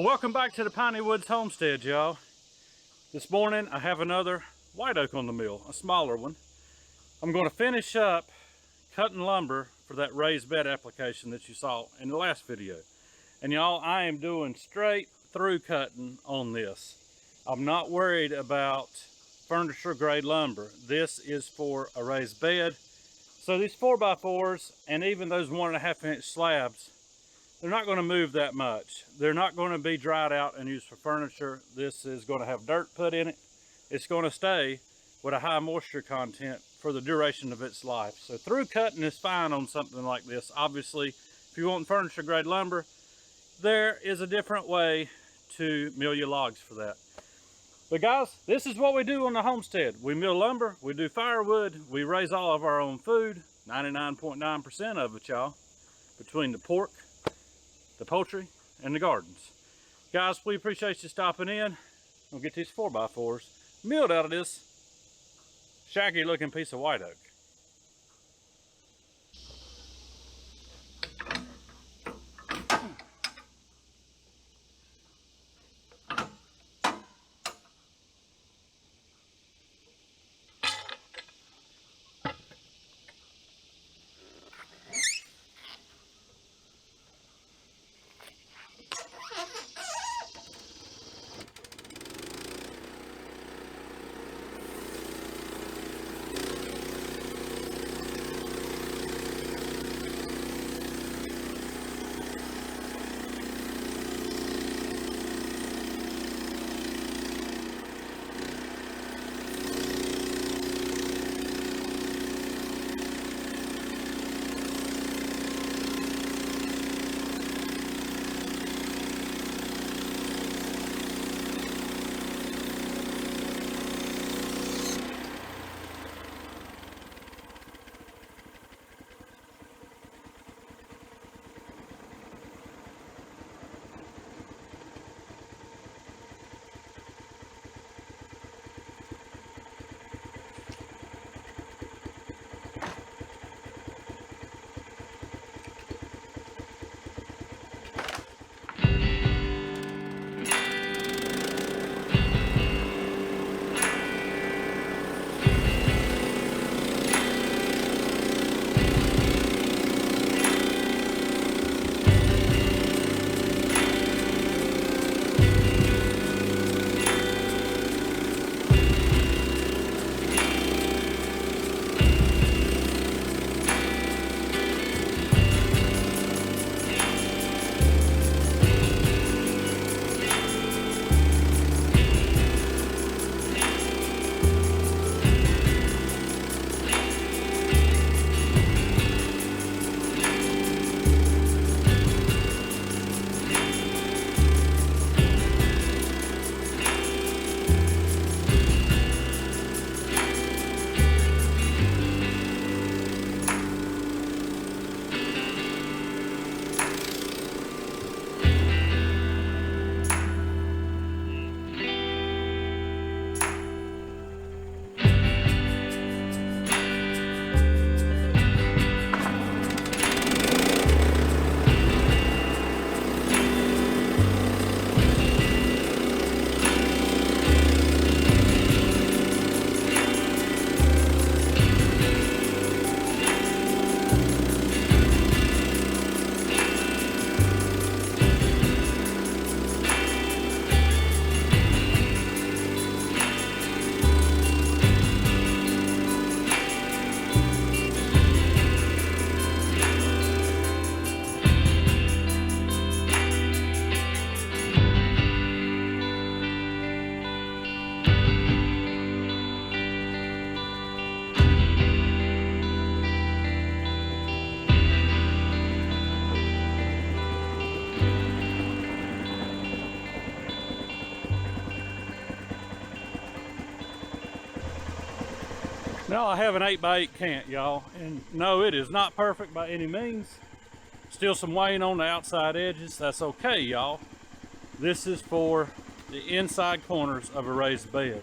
Well, welcome back to the Piney Woods Homestead, y'all. This morning I have another white oak on the mill, a smaller one. I'm going to finish up cutting lumber for that raised bed application that you saw in the last video. And y'all, I am doing straight through cutting on this. I'm not worried about furniture grade lumber. This is for a raised bed. So these 4x4s and even those 1.5 inch slabs, they're not going to move that much. They're not going to be dried out and used for furniture. This is going to have dirt put in it. It's going to stay with a high moisture content for the duration of its life. So through cutting is fine on something like this. Obviously, if you want furniture grade lumber, there is a different way to mill your logs for that. But guys, this is what we do on the homestead. We mill lumber, we do firewood, we raise all of our own food, 99.9% of it, y'all, between the pork, the poultry, and the gardens. Guys, we appreciate you stopping in. We'll get these 4x4s milled out of this shaggy looking piece of white oak. Now I have an 8x8 cant, y'all, and no, it is not perfect by any means. Still some weighing on the outside edges. That's okay, y'all. This is for the inside corners of a raised bed.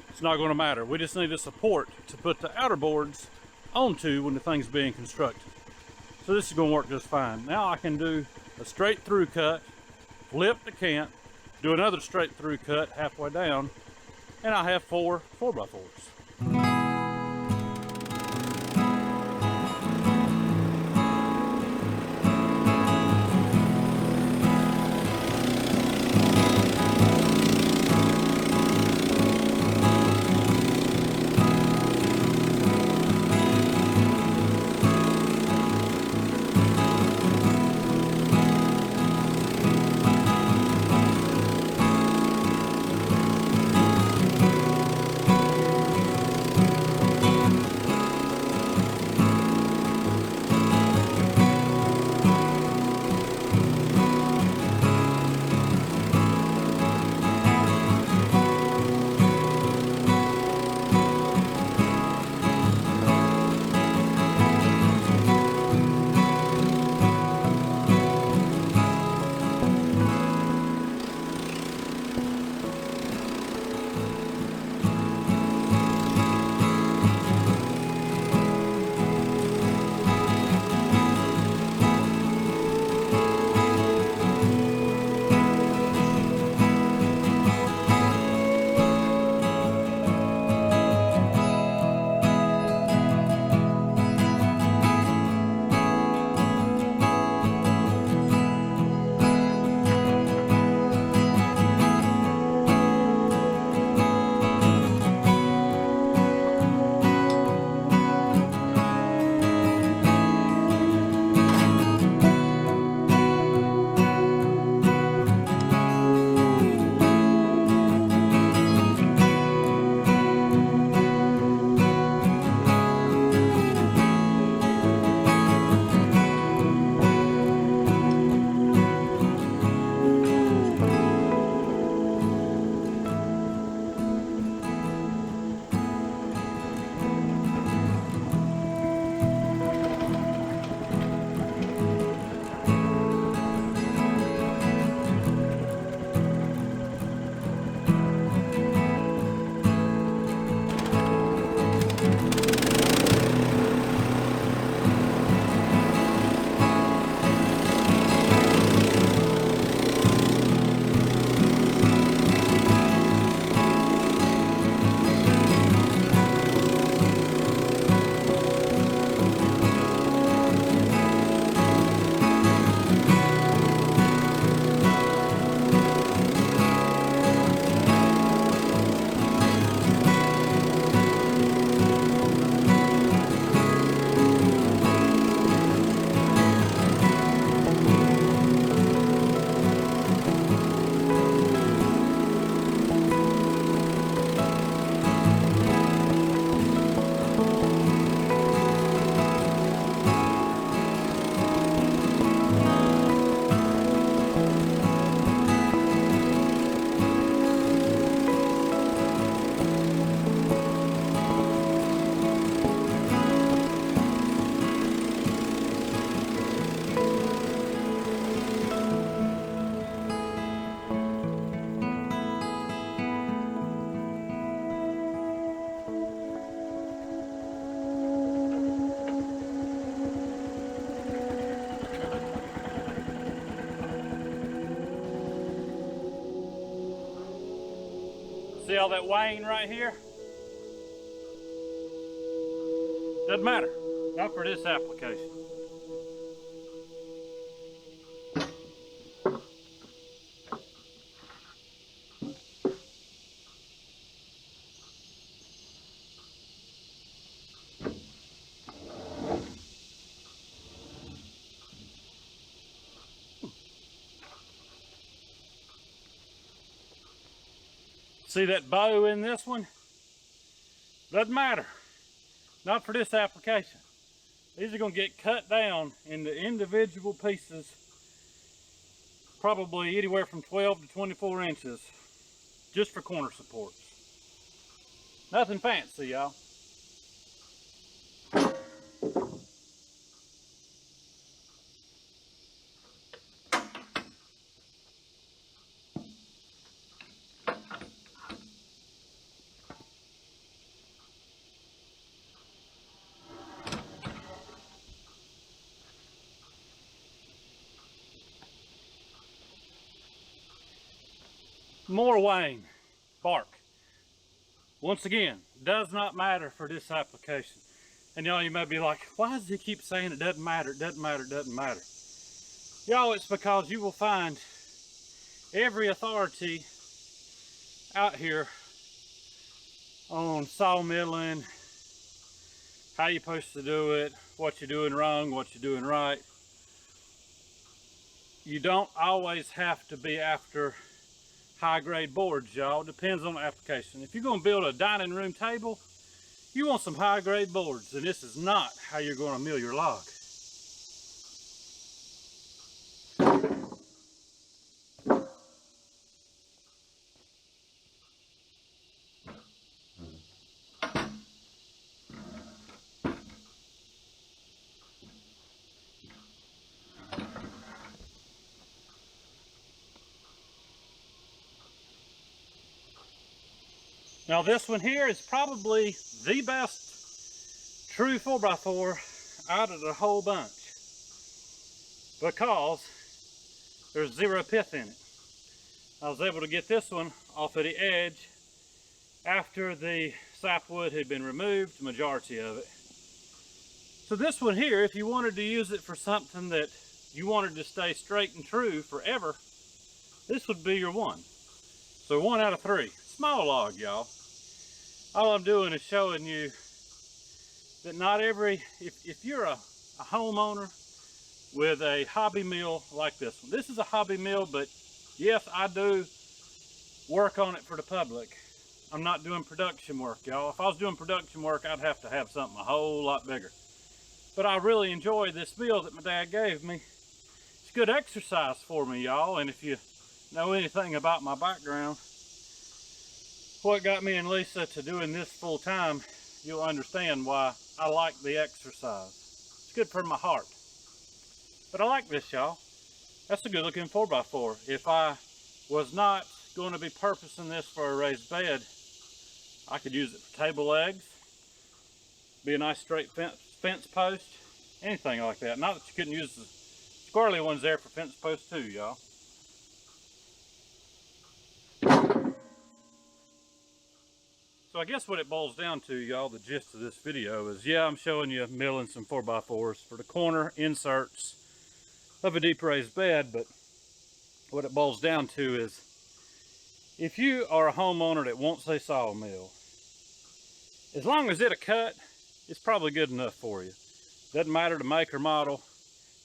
It's not going to matter. We just need a support to put the outer boards onto when the thing's being constructed. So this is going to work just fine. Now I can do a straight through cut flip the cant, do another straight through cut halfway down, and I have 4 4x4s. See all that weighing right here? Doesn't matter, not for this application. See that bow in this one? Doesn't matter. Not for this application. These are going to get cut down into individual pieces, probably anywhere from 12 to 24 inches, just for corner supports. Nothing fancy, y'all. more Wayne, bark. Once again, does not matter for this application. And y'all, you may be like, why does he keep saying it doesn't matter, it doesn't matter, it doesn't matter? Y'all, it's because you will find every authority out here on sawmilling, how you're supposed to do it, what you're doing wrong, what you're doing right. You don't always have to be after high-grade boards, y'all. Depends on the application. If you're going to build a dining room table, you want some high-grade boards, and this is not how you're going to mill your log. Now this one here is probably the best true 4x4 out of the whole bunch because there's zero pith in it. I was able to get this one off of the edge after the sapwood had been removed, the majority of it. So this one here, if you wanted to use it for something that you wanted to stay straight and true forever, this would be your one. So 1 out of 3. Small log, y'all. All I'm doing is showing you that not every, if you're a homeowner with a hobby mill like this one. This is a hobby mill, but yes, I do work on it for the public. I'm not doing production work, y'all. If I was doing production work, I'd have to have something a whole lot bigger. But I really enjoy this mill that my dad gave me. It's good exercise for me, y'all, and if you know anything about my background, what got me and Lisa to doing this full time, you'll understand why I like the exercise. It's good for my heart. But I like this, y'all. That's a good looking 4x4. If I was not going to be purposing this for a raised bed, I could use it for table legs, be a nice straight fence post, anything like that. Not that you couldn't use the squirrely ones there for fence posts too, y'all. So I guess what it boils down to, y'all, the gist of this video is, yeah, I'm showing you milling some 4x4s for the corner inserts of a deep raised bed, but what it boils down to is, if you are a homeowner that wants a sawmill, as long as it'll cut, it's probably good enough for you. Doesn't matter the make or model.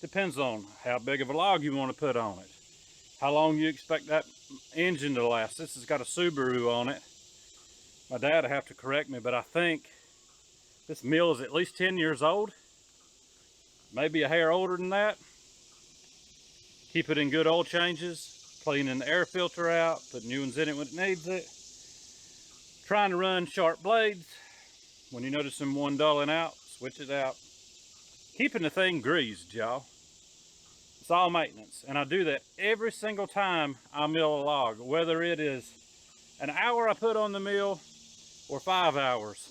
Depends on how big of a log you want to put on it. How long you expect that engine to last. This has got a Subaru on it. My dad will have to correct me, but I think this mill is at least 10 years old. Maybe a hair older than that. Keep it in good oil changes, cleaning the air filter out, putting new ones in it when it needs it. Trying to run sharp blades. When you notice them one dulling out, switch it out. Keeping the thing greased, y'all. It's all maintenance, and I do that every single time I mill a log, whether it is an hour I put on the mill or 5 hours.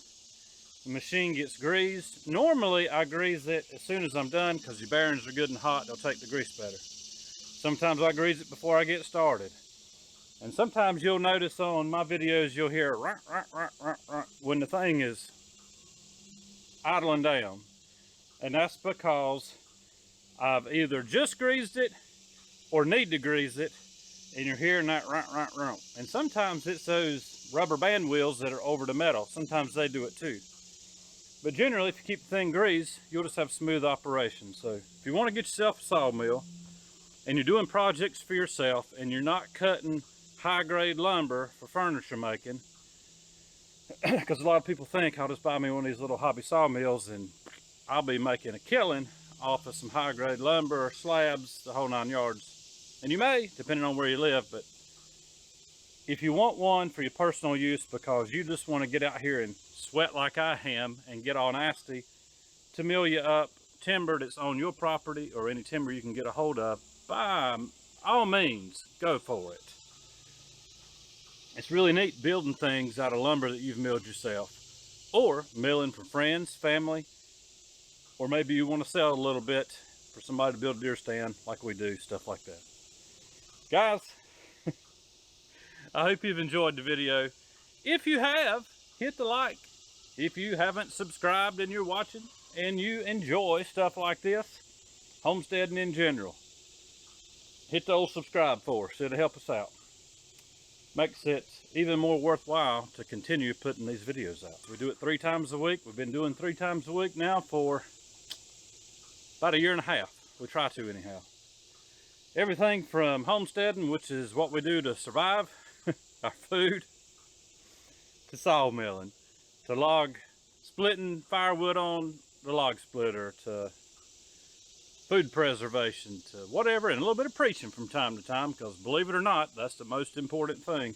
The machine gets greased. Normally I grease it as soon as I'm done because the bearings are good and hot, they'll take the grease better. Sometimes I grease it before I get started. And sometimes you'll notice on my videos you'll hear rah, rah, rah, rah, rah, when the thing is idling down. And that's because I've either just greased it or need to grease it, and you're hearing that rah, rah, rah. And sometimes it's those rubber band wheels that are over the metal. Sometimes they do it too. But generally, if you keep the thing greased, you'll just have smooth operation. So if you want to get yourself a sawmill and you're doing projects for yourself and you're not cutting high-grade lumber for furniture making, because a lot of people think I'll just buy me one of these little hobby sawmills and I'll be making a killing off of some high-grade lumber or slabs, the whole 9 yards. And you may, depending on where you live, but if you want one for your personal use because you just want to get out here and sweat like I am and get all nasty, to mill you up timber that's on your property or any timber you can get a hold of, by all means, go for it. It's really neat building things out of lumber that you've milled yourself, or milling for friends, family, or maybe you want to sell a little bit for somebody to build a deer stand like we do, stuff like that. Guys, I hope you've enjoyed the video. If you have, hit the like. If you haven't subscribed and you're watching and you enjoy stuff like this, homesteading in general, hit the old subscribe for us. It'll help us out. Makes it even more worthwhile to continue putting these videos out. We do it 3 times a week. We've been doing 3 times a week now for about 1.5 years. We try to anyhow. Everything from homesteading, which is what we do to survive, our food, to sawmilling, to log splitting firewood on the log splitter, to food preservation, to whatever, and a little bit of preaching from time to time, because believe it or not, that's the most important thing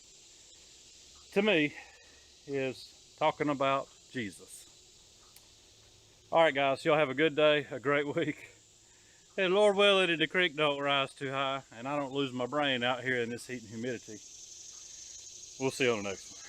to me, is talking about Jesus. All right, guys, y'all have a good day, a great week. And Lord willing, the creek don't rise too high, and I don't lose my brain out here in this heat and humidity. We'll see you on the next one.